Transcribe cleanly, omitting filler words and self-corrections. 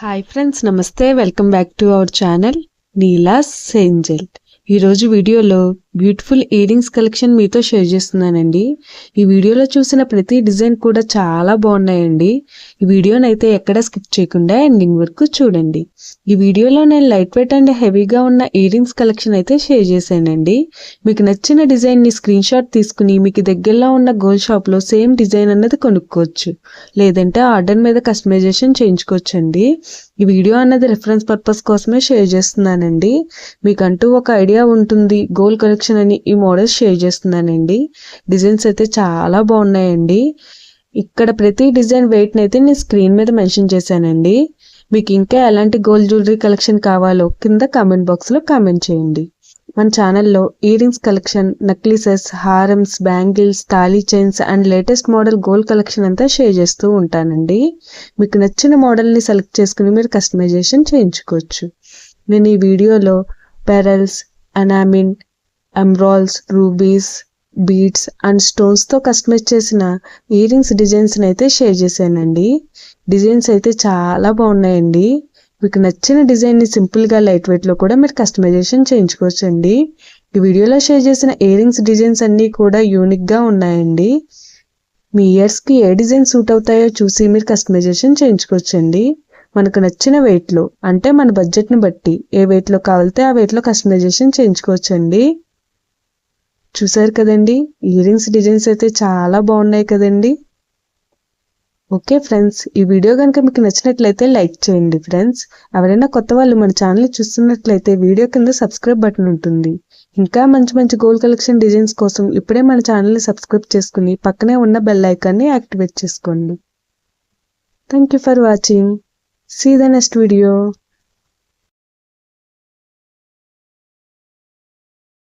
Hi friends, నమస్తే. Welcome back to our channel Neela's Angel. ఈరోజు వీడియోలో బ్యూటిఫుల్ ఇయర్ రింగ్స్ కలెక్షన్ మీతో షేర్ చేస్తున్నానండి. ఈ వీడియోలో చూసిన ప్రతి డిజైన్ కూడా చాలా బాగున్నాయండి. ఈ వీడియోని అయితే ఎక్కడ స్కిప్ చేయకుండా ఎండింగ్ వరకు చూడండి. ఈ వీడియోలో నేను లైట్ వెయిట్ అండ్ హెవీగా ఉన్న ఇయర్ రింగ్స్ కలెక్షన్ అయితే షేర్ చేశానండి. మీకు నచ్చిన డిజైన్ని స్క్రీన్ షాట్ తీసుకుని మీకు దగ్గరలో ఉన్న గోల్డ్ షాప్లో సేమ్ డిజైన్ అన్నది కొనుక్కోవచ్చు, లేదంటే ఆర్డర్ మీద కస్టమైజేషన్ చేయించుకోవచ్చండి. ఈ వీడియో అన్నది రిఫరెన్స్ పర్పస్ కోసమే షేర్ చేస్తున్నానండి. మీకంటూ ఒక ఐడియా ఉంటుంది గోల్డ్ కలెక్షన్ అని ఈ మోడల్స్ షేర్ చేస్తున్నానండి. డిజైన్స్ అయితే చాలా బాగున్నాయండి. ఇక్కడ ప్రతి డిజైన్ వెయిట్ అయితే నేను స్క్రీన్ మీద మెన్షన్ చేశానండి. మీకు ఇంకా ఎలాంటి గోల్డ్ జ్యువెలరీ కలెక్షన్ కావాలో కింద కామెంట్ బాక్స్లో కామెంట్ చేయండి. మన ఛానల్లో ఇయర్ రింగ్స్ కలెక్షన్, నెక్లెసెస్, హారమ్స్, బ్యాంగిల్స్, తాళీ chains and latest model gold collection అంతా షేర్ చేస్తూ ఉంటానండి. మీకు నచ్చిన మోడల్ని సెలెక్ట్ చేసుకుని మీరు కస్టమైజేషన్ చేయించుకోవచ్చు. నేను ఈ వీడియోలో pearls, enamel, emeralds, rubies, beads and స్టోన్స్తో కస్టమైజ్ చేసిన ఇయర్ రింగ్స్ డిజైన్స్ని అయితే షేర్ చేశానండి. డిజైన్స్ అయితే చాలా బాగున్నాయండి. మీకు నచ్చిన డిజైన్ని సింపుల్గా లైట్ వెయిట్లో కూడా మీరు కస్టమైజేషన్ చేయించుకోవచ్చండి. ఈ వీడియోలో షేర్ చేసిన ఇయర్ రింగ్స్ డిజైన్స్ అన్నీ కూడా యూనిక్గా ఉన్నాయండి. మీ ఇయర్స్కి ఏ డిజైన్ సూట్ అవుతాయో చూసి మీరు కస్టమైజేషన్ చేయించుకోవచ్చండి. మనకు నచ్చిన వెయిట్లో, అంటే మన బడ్జెట్ని బట్టి ఏ వెయిట్లో కావాలితే ఆ వెయిట్లో కస్టమైజేషన్ చేయించుకోవచ్చండి. చూసారు కదండి, ఇయర్ రింగ్స్ డిజైన్స్ అయితే చాలా బాగున్నాయి కదండి. ఓకే ఫ్రెండ్స్, ఈ వీడియో కనుక మీకు నచ్చినట్లయితే లైక్ చేయండి ఫ్రెండ్స్. ఎవరైనా కొత్త వాళ్ళు మన ఛానల్ చూస్తున్నట్లయితే వీడియో కింద సబ్స్క్రైబ్ బటన్ ఉంటుంది. ఇంకా మంచి మంచి గోల్డ్ కలెక్షన్ డిజైన్స్ కోసం ఇప్పుడే మన ఛానల్ని సబ్స్క్రైబ్ చేసుకుని పక్కనే ఉన్న బెల్ ఐకాన్ని యాక్టివేట్ చేసుకోండి. Thank you for watching. See you in the next video.